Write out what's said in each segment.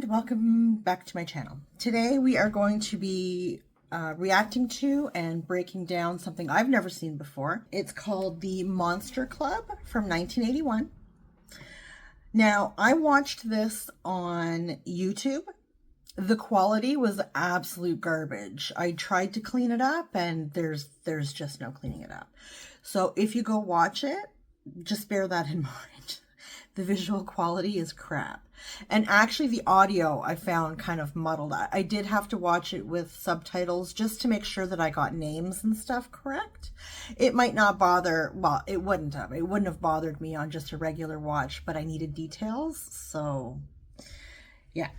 and welcome back to my channel. Today we are going to be reacting to and breaking down something I've never seen before. It's called The Monster Club from 1981. Now, I watched this on YouTube. The quality was absolute garbage. I tried to clean it up and there's just no cleaning it up. So if you go watch it, just bear that in mind. The visual quality is crap. And actually the audio I found kind of muddled. I did have to watch it with subtitles just to make sure that I got names and stuff correct. It might not bother, well, it wouldn't have bothered me on just a regular watch, but I needed details. So yeah.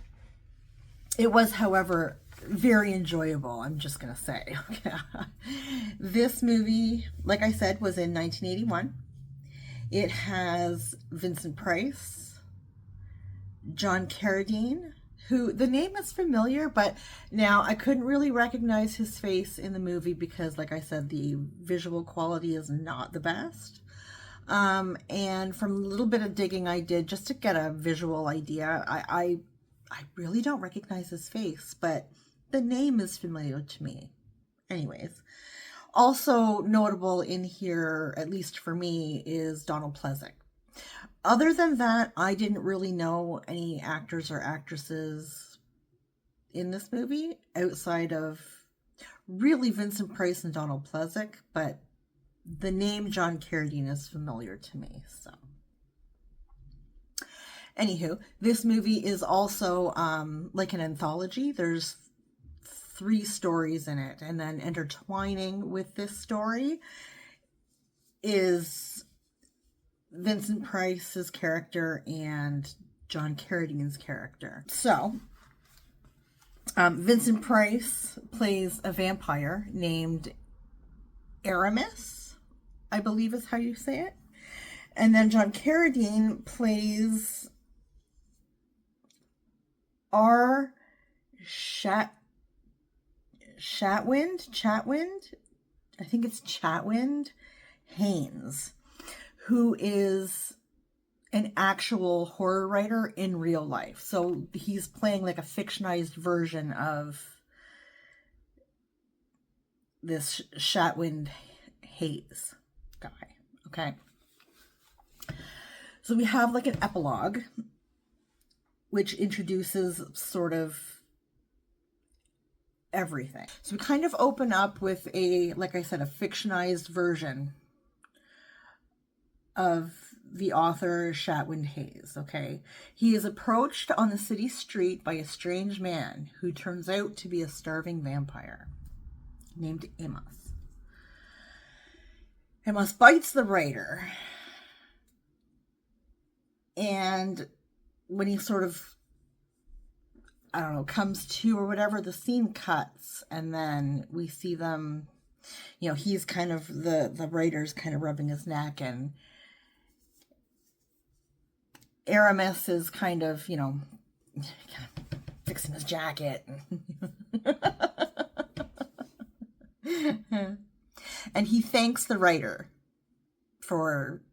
It was, however, very enjoyable, I'm just going to say. This movie, like I said, was in 1981. It has Vincent Price, John Carradine, who the name is familiar, but now I couldn't really recognize his face in the movie because, like I said, the visual quality is not the best. And from a little bit of digging I did just to get a visual idea, I really don't recognize his face, but the name is familiar to me. Anyways. Also notable in here, at least for me, is Donald Pleasant. Other than that, I didn't really know any actors or actresses in this movie outside of really Vincent Price and Donald Pleasant, but the name John Carradine is familiar to me, so. Anywho, this movie is also like an anthology. There's 3 stories in it, and then intertwining with this story is Vincent Price's character and John Carradine's character. So, Vincent Price plays a vampire named Aramis, I believe is how you say it. And then John Carradine plays Chatwind, I think it's Chatwind Haynes, who is an actual horror writer in real life. So he's playing like a fictionalized version of this Chatwind Hayes guy. Okay. So we have like an epilogue, which introduces sort of everything. So we kind of open up with a, like I said, a fictionalized version of the author Chatwind Hayes, okay? He is approached on the city street by a strange man who turns out to be a starving vampire named Amos. Amos bites the writer, and when he sort of, I don't know, comes to or whatever, the scene cuts, and then we see them, you know, he's kind of, the writer's kind of rubbing his neck, and Aramis is kind of, you know, kind of fixing his jacket. And he thanks the writer for,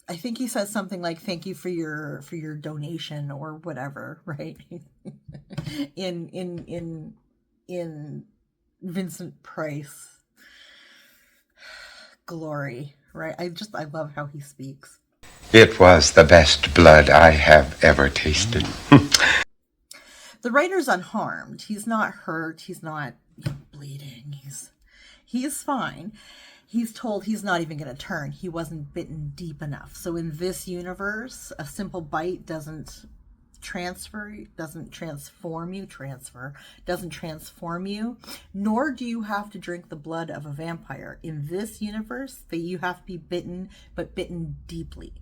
I think he says something like, thank you for your donation or whatever, right? in Vincent Price glory, right? I love how he speaks. It was the best blood I have ever tasted. The writer's unharmed. He's not hurt. He's not bleeding. He's fine. He's told he's not even going to turn. He wasn't bitten deep enough. So in this universe, a simple bite doesn't transform you, nor do you have to drink the blood of a vampire. In this universe, that you have to be bitten, but bitten deeply.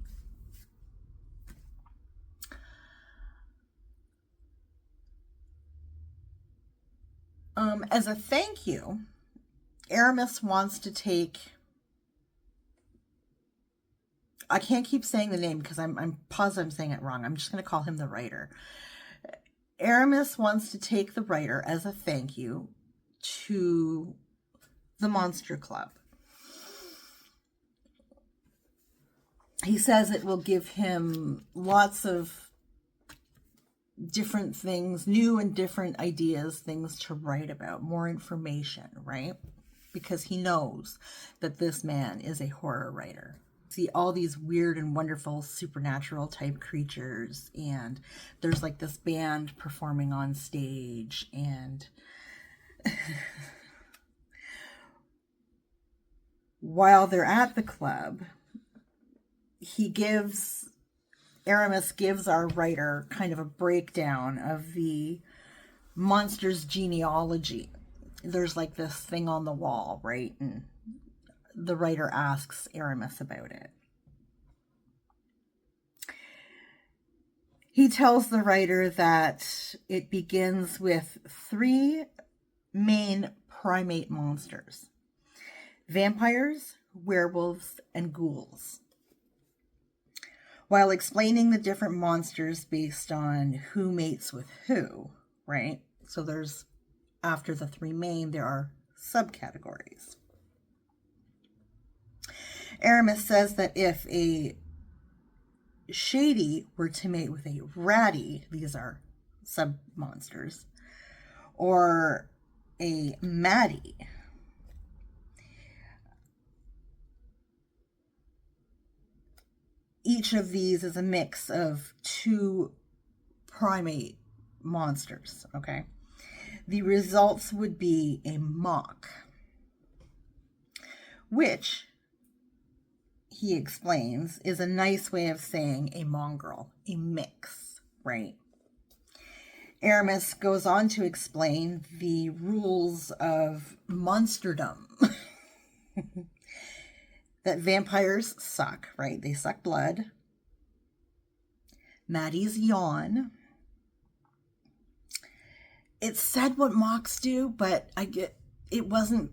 As a thank you, Aramis wants to take, I can't keep saying the name because I'm positive I'm saying it wrong. I'm just going to call him the writer. Aramis wants to take the writer as a thank you to the Monster Club. He says it will give him lots of different things, new and different ideas, things to write about, more information, right? Because he knows that this man is a horror writer. See all these weird and wonderful supernatural type creatures, and there's like this band performing on stage, and while they're at the club, Aramis gives our writer kind of a breakdown of the monster's genealogy. There's like this thing on the wall, right? And the writer asks Aramis about it. He tells the writer that it begins with 3 main primate monsters: vampires, werewolves, and ghouls. While explaining the different monsters based on who mates with who, right? So there's, after the 3 main, there are subcategories. Aramis says that if a shady were to mate with a ratty, these are sub-monsters, or a maddie, each of these is a mix of 2 primate monsters, okay? The results would be a mock, which, he explains, is a nice way of saying a mongrel, a mix, right? Aramis goes on to explain the rules of monsterdom. That vampires suck, right? They suck blood. Maddies yawn. It said what mocks do, but it wasn't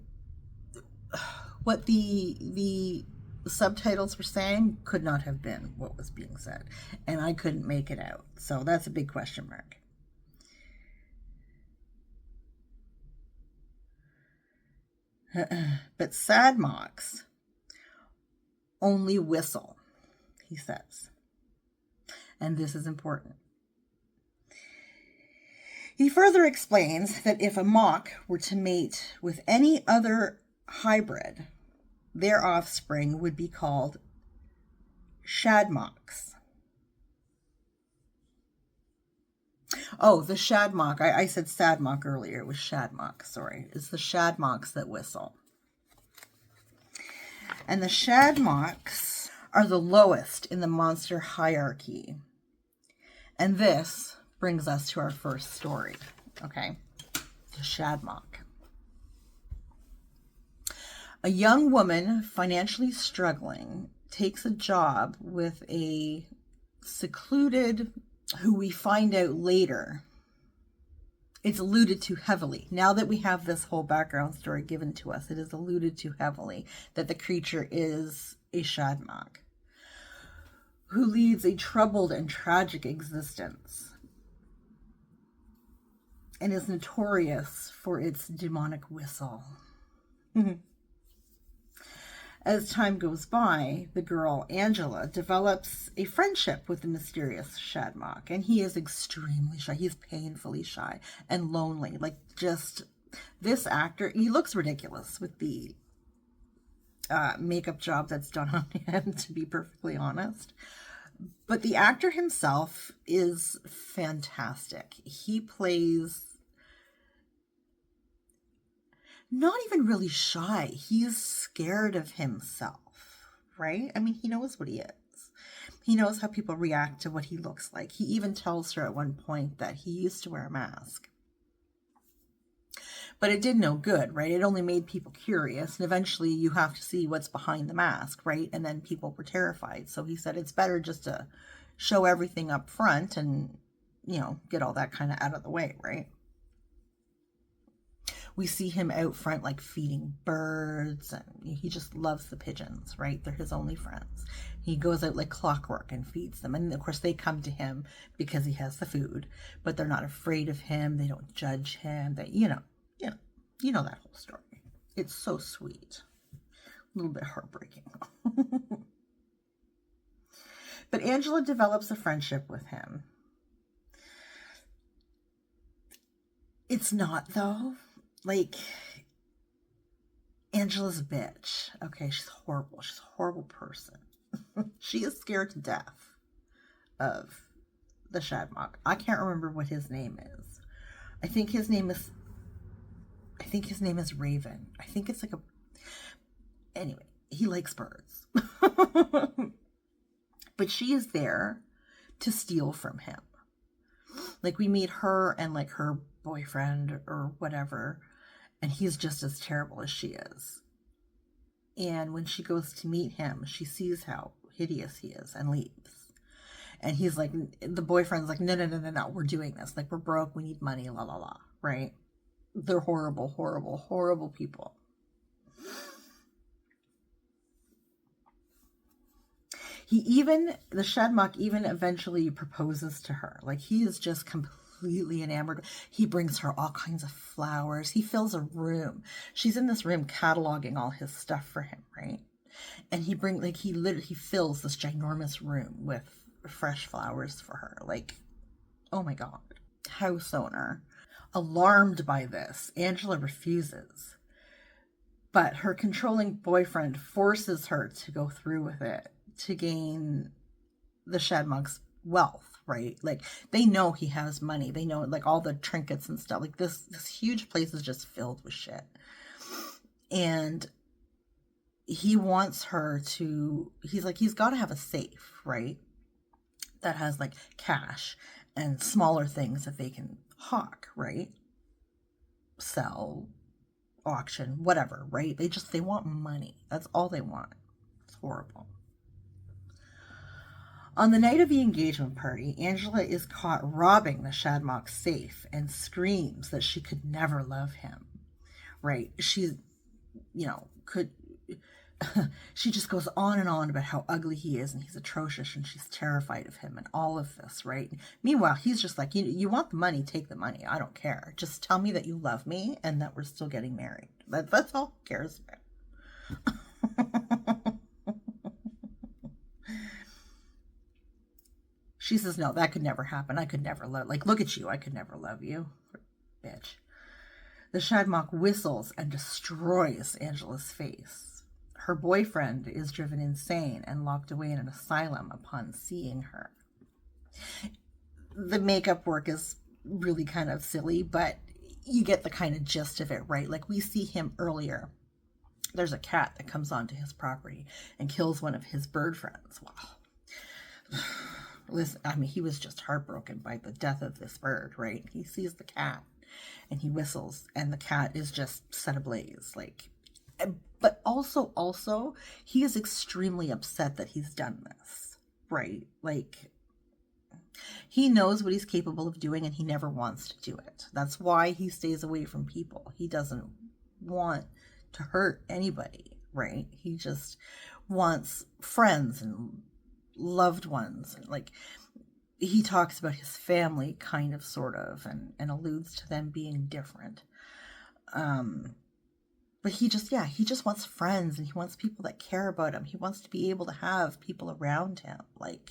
what the subtitles were saying. Could not have been what was being said, and I couldn't make it out. So that's a big question mark. But sad mocks only whistle, he says. And this is important. He further explains that if a mock were to mate with any other hybrid, their offspring would be called shadmocks. Oh, the shadmock. I said sadmock earlier. It was shadmock. Sorry. It's the shadmocks that whistle. And the shadmocks are the lowest in the monster hierarchy. And this brings us to our first story, okay? The shadmock. A young woman, financially struggling, takes a job with a secluded, who we find out later, it's alluded to heavily. Now that we have this whole background story given to us, it is alluded to heavily that the creature is a shadmock who leads a troubled and tragic existence and is notorious for its demonic whistle. As time goes by, the girl, Angela, develops a friendship with the mysterious shadmock, and he is extremely shy. He's painfully shy and lonely. Like, just, this actor, he looks ridiculous with the makeup job that's done on him, to be perfectly honest. But the actor himself is fantastic. He plays not even really shy. He's scared of himself, right? I mean, he knows what he is. He knows how people react to what he looks like. He even tells her at one point that he used to wear a mask. But it did no good, right? It only made people curious. And eventually you have to see what's behind the mask, right? And then people were terrified. So he said it's better just to show everything up front and, you know, get all that kind of out of the way, right? We see him out front, like feeding birds, and he just loves the pigeons, right? They're his only friends. He goes out like clockwork and feeds them. And of course they come to him because he has the food, but they're not afraid of him. They don't judge him. They, you know that whole story. It's so sweet. A little bit heartbreaking. But Angela develops a friendship with him. It's not, though. Like, Angela's a bitch. Okay, she's horrible. She's a horrible person. She is scared to death of the Shadmock. I can't remember what his name is. I think his name is Raven. I think it's like a... Anyway, he likes birds. But she is there to steal from him. Like, we meet her and, like, her boyfriend or whatever, and he's just as terrible as she is. And when she goes to meet him, she sees how hideous he is and leaves. And he's like, the boyfriend's like, no, we're doing this. Like, we're broke, we need money, la la la, right? They're horrible, horrible, horrible people. The Shadmock even eventually proposes to her. Like, he is just completely enamored. He brings her all kinds of flowers. He fills a room. She's in this room cataloging all his stuff for him, right? And he fills this ginormous room with fresh flowers for her. Like, oh my God. House owner. Alarmed by this, Angela refuses. But her controlling boyfriend forces her to go through with it to gain the Shadmock's wealth, right? Like, they know he has money. They know, like, all the trinkets and stuff. Like, this huge place is just filled with shit. And he wants her to... He's got to have a safe, right? That has, like, cash and smaller things that they can hawk, right? Sell, auction, whatever, right? They want money. That's all they want. It's horrible. On the night of the engagement party, Angela is caught robbing the Shadmock's safe and screams that she could never love him, right? She just goes on and on about how ugly he is and he's atrocious and she's terrified of him and all of this, right? Meanwhile, he's just like, you want the money, take the money. I don't care. Just tell me that you love me and that we're still getting married. That's all he cares about. She says, no, that could never happen. I could never love... Like, look at you. I could never love you. Bitch. The Shadmock whistles and destroys Angela's face. Her boyfriend is driven insane and locked away in an asylum upon seeing her. The makeup work is really kind of silly, but you get the kind of gist of it, right? Like, we see him earlier. There's a cat that comes onto his property and kills one of his bird friends. Wow. Listen, I mean, he was just heartbroken by the death of this bird, right? He sees the cat and he whistles and the cat is just set ablaze. Like, but also he is extremely upset that he's done this, right? Like, he knows what he's capable of doing and he never wants to do it. That's why he stays away from people. He doesn't want to hurt anybody, right? He just wants friends and loved ones. Like, he talks about his family kind of, sort of, and alludes to them being different. But he just wants friends and he wants people that care about him. He wants to be able to have people around him. Like,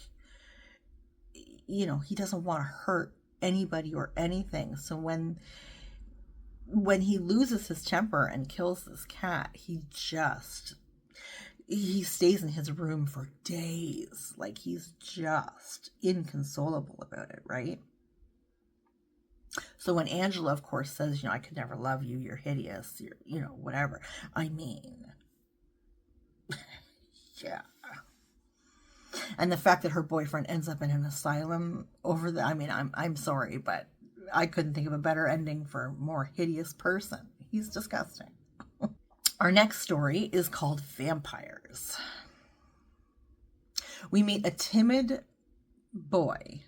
he doesn't want to hurt anybody or anything. So when he loses his temper and kills this cat, he stays in his room for days. Like, he's just inconsolable about it, right? So when Angela, of course, says, I could never love you, you're hideous, you're, whatever. I mean, yeah. And the fact that her boyfriend ends up in an asylum over I'm sorry, but I couldn't think of a better ending for a more hideous person. He's disgusting. Our next story is called Vampires. We meet a timid boy,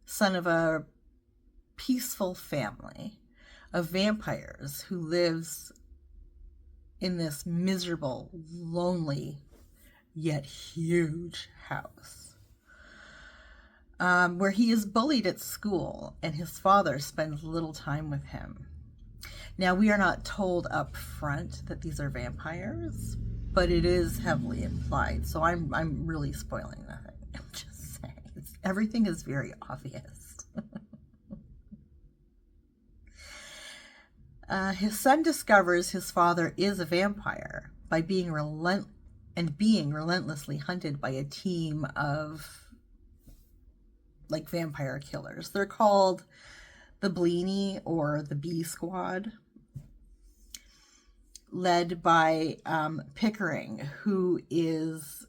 son of a peaceful family of vampires who lives in this miserable, lonely, yet huge house, where he is bullied at school and his father spends little time with him. Now, we are not told up front that these are vampires, but it is heavily implied, so I'm really spoiling nothing. I'm just saying, everything is very obvious. His son discovers his father is a vampire by being relentlessly hunted by a team of like vampire killers. They're called the Bleeny or the B Squad, led by Pickering, who is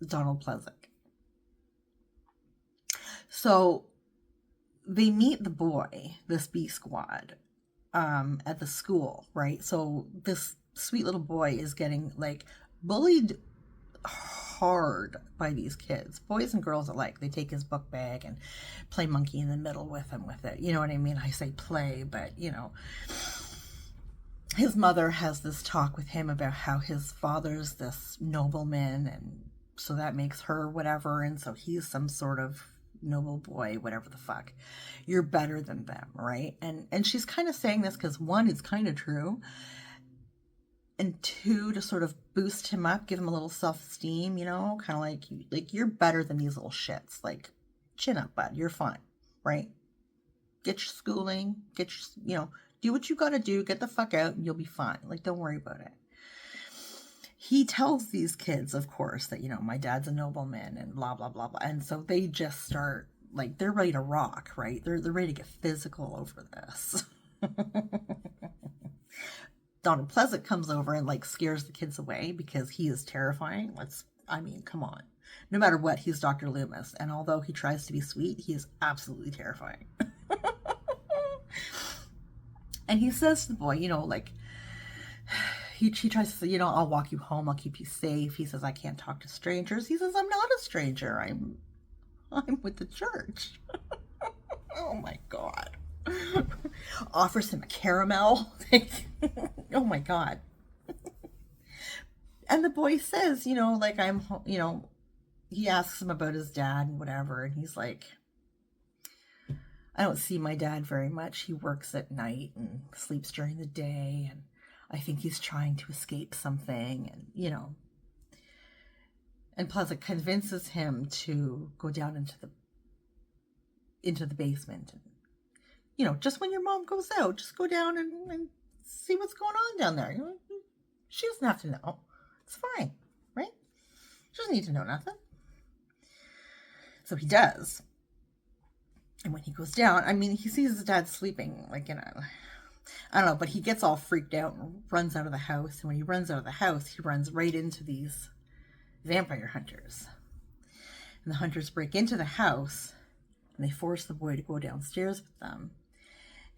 Donald Pleasant. So they meet the boy, this B Squad, at the school, right? So this sweet little boy is getting like bullied hard by these kids, boys and girls alike. They take his book bag and play monkey in the middle with him with it. You know what I mean? I say play, but you know, his mother has this talk with him about how his father's this nobleman, and so that makes her whatever, and so he's some sort of noble boy, whatever the fuck. You're better than them, right? And she's kind of saying this because one, it's kind of true, and two, to sort of boost him up, give him a little self-esteem, you know, kind of like you're better than these little shits. Like, chin up, bud. You're fine, right? Get your schooling, do what you gotta do, get the fuck out, and you'll be fine. Like, don't worry about it. He tells these kids, of course, that, you know, my dad's a nobleman and blah, blah, blah, blah. And so they just start, like, they're ready to rock, right? They're ready to get physical over this. Donald Pleasant comes over and, like, scares the kids away because he is terrifying. Come on. No matter what, he's Dr. Loomis. And although he tries to be sweet, he is absolutely terrifying. And he says to the boy, you know, like, he tries to say, you know, I'll walk you home. I'll keep you safe. He says, I can't talk to strangers. He says, I'm not a stranger. I'm with the church. Oh my God. Offers him a caramel. Oh my God. And the boy says, you know, like, he asks him about his dad and whatever. And he's like, I don't see my dad very much. He works at night and sleeps during the day. And I think he's trying to escape something, and, you know. And Pleasant convinces him to go down into the basement. And, you know, just when your mom goes out, just go down and see what's going on down there. You know, she doesn't have to know. It's fine, right? She doesn't need to know nothing. So he does. And when he goes down, I mean, he sees his dad sleeping, like, in a... I don't know, but he gets all freaked out and runs out of the house. And when he runs out of the house, he runs right into these vampire hunters. And the hunters break into the house, and they force the boy to go downstairs with them.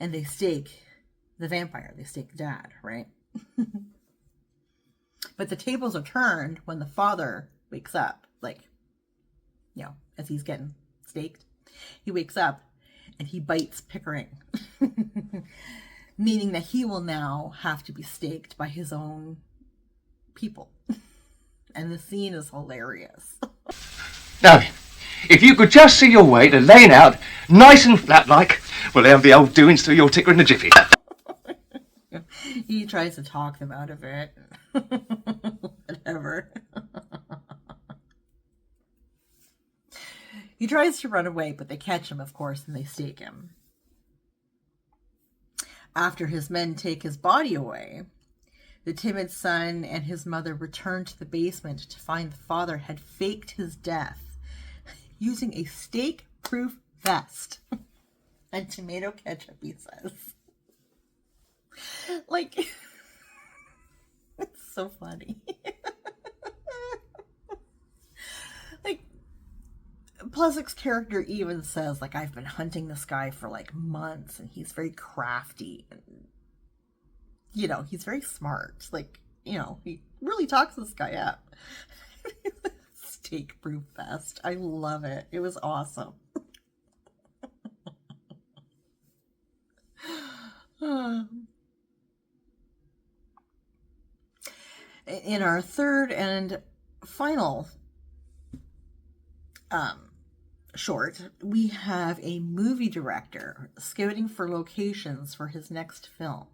And they stake the vampire. They stake Dad, right? But the tables are turned when the father wakes up, like, you know, as he's getting staked. He wakes up and he bites Pickering. Meaning that he will now have to be staked by his own people. And the scene is hilarious. Now, if you could just see your way to laying out nice and flat like, well, there'll be old doings through your ticker in a jiffy. He tries to talk them out of it. Whatever. He tries to run away, but they catch him, of course, and they stake him. After his men take his body away, the timid son and his mother return to the basement to find the father had faked his death using a stake-proof vest and tomato ketchup, he says. Like, it's so funny. Like, Pleasant's character even says, like, I've been hunting this guy for, like, months, and he's very crafty, and, you know, he's very smart. Like, you know, he really talks this guy up. Steak-proof vest. I love it. It was awesome. In our third and final short, we have a movie director scouting for locations for his next film.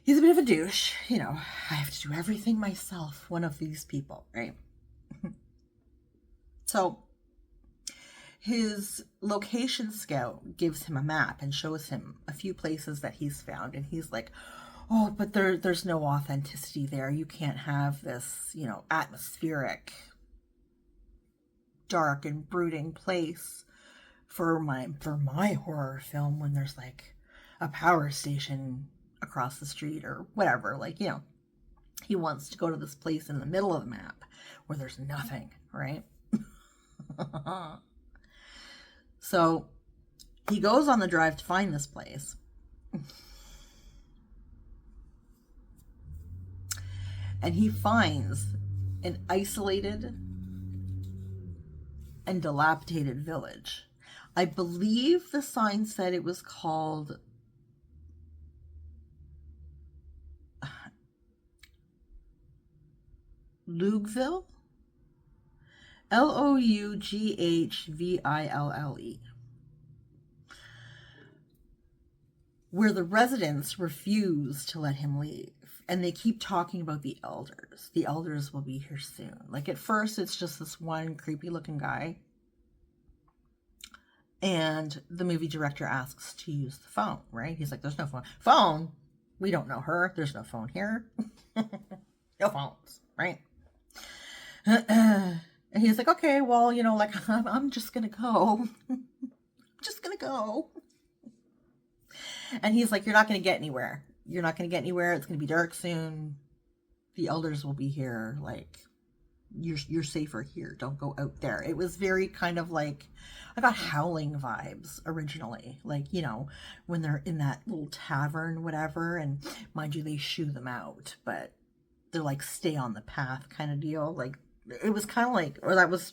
He's a bit of a douche, you know, I have to do everything myself, one of these people, right? So his location scout gives him a map and shows him a few places that he's found, and he's like, oh, but there's no authenticity there. You can't have this, you know, atmospheric, dark and brooding place for my horror film when there's like a power station across the street or whatever. Like, you know, he wants to go to this place in the middle of the map where there's nothing, right? So he goes on the drive to find this place. And he finds an isolated and dilapidated village. I believe the sign said it was called Loughville? Loughville. Where the residents refuse to let him leave. And they keep talking about the elders. The elders will be here soon. Like at first, it's just this one creepy looking guy. And the movie director asks to use the phone, right? He's like, there's no phone. Phone? We don't know her. There's no phone here. No phones, right? And he's like, okay, well, you know, like, I'm just going to go. I'm just going to go. And he's like, you're not going to get anywhere. You're not going to get anywhere. It's going to be dark soon. The elders will be here. Like, you're safer here. Don't go out there. It was very kind of like, I got Howling vibes originally. Like, you know, when they're in that little tavern, whatever. And mind you, they shoo them out. But they're like, stay on the path kind of deal. Like, it was kind of like, or that was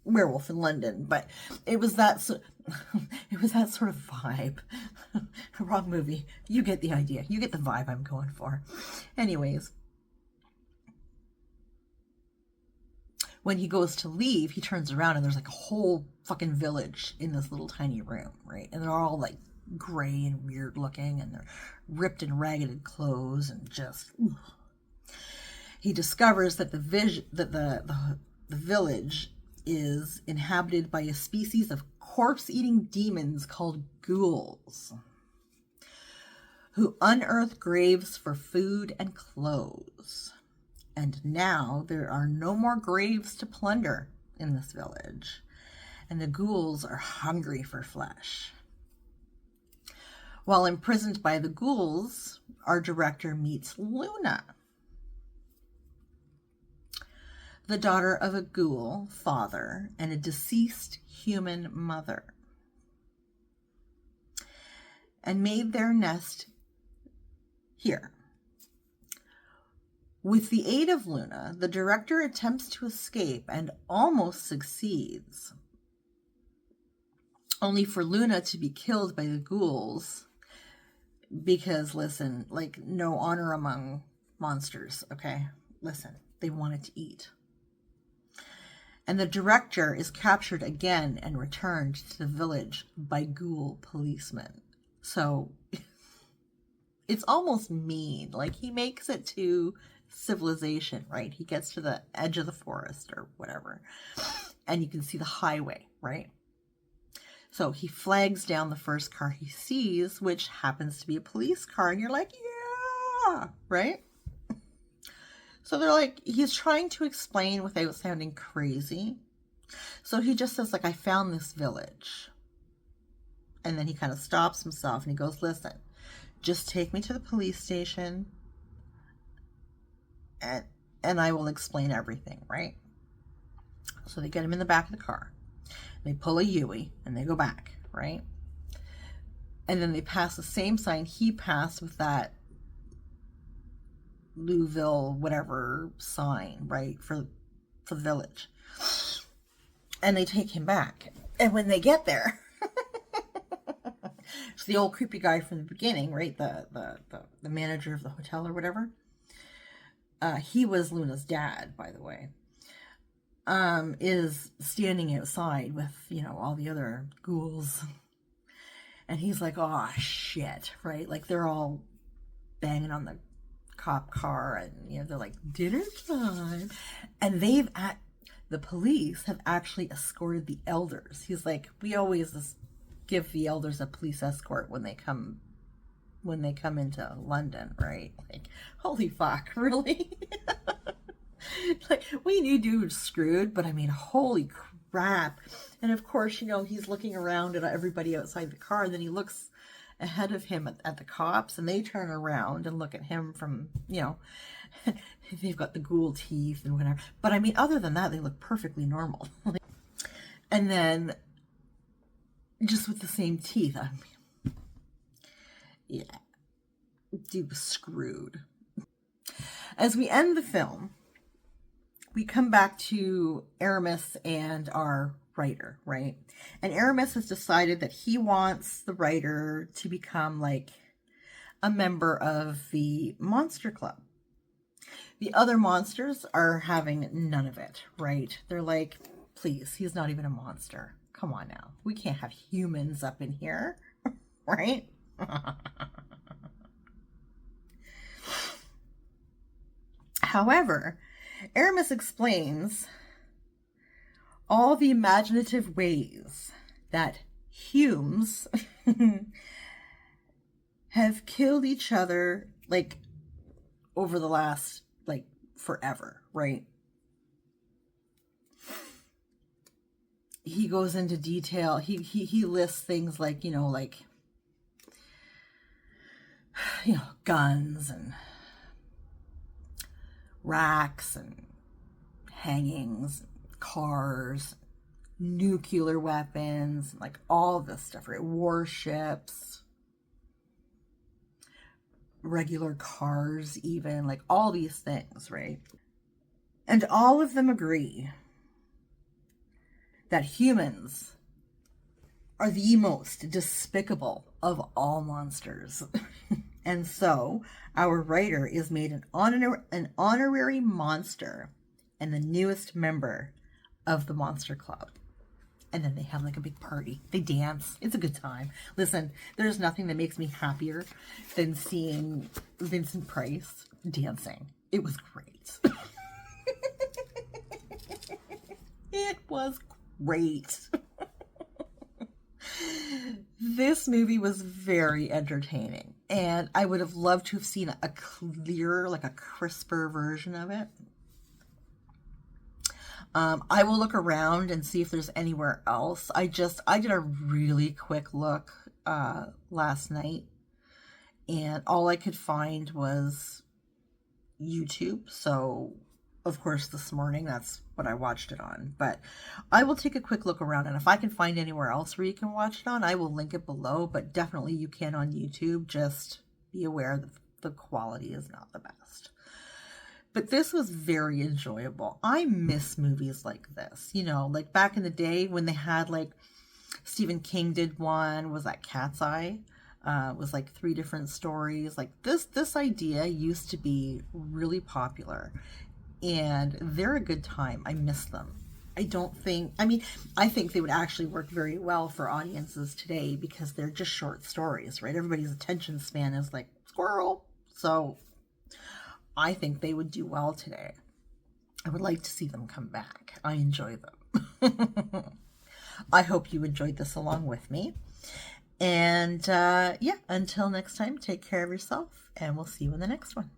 Werewolf in London, but it was that sort of vibe. Wrong movie. You get the idea. You get the vibe I'm going for. Anyways, when he goes to leave, he turns around and there's like a whole fucking village in this little tiny room, right? And they're all like gray and weird looking, and they're ripped and ragged clothes, and just he discovers that the village is inhabited by a species of corpse-eating demons called ghouls, who unearth graves for food and clothes. And now there are no more graves to plunder in this village, and the ghouls are hungry for flesh. While imprisoned by the ghouls, our director meets Luna, the daughter of a ghoul father and a deceased human mother, and made their nest here. With the aid of Luna, the director attempts to escape and almost succeeds, only for Luna to be killed by the ghouls because, listen, like, no honor among monsters, okay? Listen, they wanted to eat. And the director is captured again and returned to the village by ghoul policemen. So it's almost mean. Like, he makes it to civilization, right? He gets to the edge of the forest or whatever, and you can see the highway, right? So he flags down the first car he sees, which happens to be a police car, and you're like, yeah, right? So they're like, he's trying to explain without sounding crazy. So he just says, like, I found this village. And then he kind of stops himself and he goes, listen, just take me to the police station and I will explain everything, right? So they get him in the back of the car. They pull a Yui and they go back, right? And then they pass the same sign he passed with that Loughville whatever sign, right, for the village. And they take him back. And when they get there, it's the old creepy guy from the beginning, right? The manager of the hotel or whatever. He was Luna's dad, by the way. Is standing outside with, you know, all the other ghouls. And he's like, oh, shit, right? Like, they're all banging on the cop car, and, you know, they're like, dinner time. And the police have actually escorted the elders. He's like, we always give the elders a police escort when they come into London, right? Like, holy fuck, really? Like, we knew dude was screwed, but I mean, holy crap. And of course, you know, he's looking around at everybody outside the car, and then he looks ahead of him at the cops, and they turn around and look at him from, you know, they've got the ghoul teeth and whatever. But I mean, other than that, they look perfectly normal. And then, just with the same teeth, I mean, yeah, dude was screwed. As we end the film, we come back to Aramis and our writer, right? And Aramis has decided that he wants the writer to become like a member of the monster club. The other monsters are having none of it, right? They're like, please, he's not even a monster. Come on now. We can't have humans up in here, right? However, Aramis explains all the imaginative ways that Humes have killed each other, like, over the last, like, forever, right? He goes into detail. He lists things like, you know, guns and racks and hangings, cars, nuclear weapons, like all this stuff, right? Warships, regular cars, even, like all these things, right? And all of them agree that humans are the most despicable of all monsters. And so our writer is made an honorary monster and the newest member of the Monster Club. And then they have like a big party. They dance. It's a good time. Listen, there's nothing that makes me happier than seeing Vincent Price dancing. It was great. It was great. This movie was very entertaining, and I would have loved to have seen a clearer, like a crisper version of it. I will look around and see if there's anywhere else. I did a really quick look last night, and all I could find was YouTube. So, of course, this morning, that's what I watched it on. But I will take a quick look around, and if I can find anywhere else where you can watch it on, I will link it below. But definitely you can on YouTube. Just be aware that the quality is not the best. But this was very enjoyable. I miss movies like this. You know, like back in the day when they had, like, Stephen King did one, was that Cat's Eye? Was like 3 different stories. Like this idea used to be really popular, and they're a good time. I miss them. I think they would actually work very well for audiences today because they're just short stories, right? Everybody's attention span is like squirrel. So I think they would do well today. I would like to see them come back. I enjoy them. I hope you enjoyed this along with me. And yeah, until next time, take care of yourself, and we'll see you in the next one.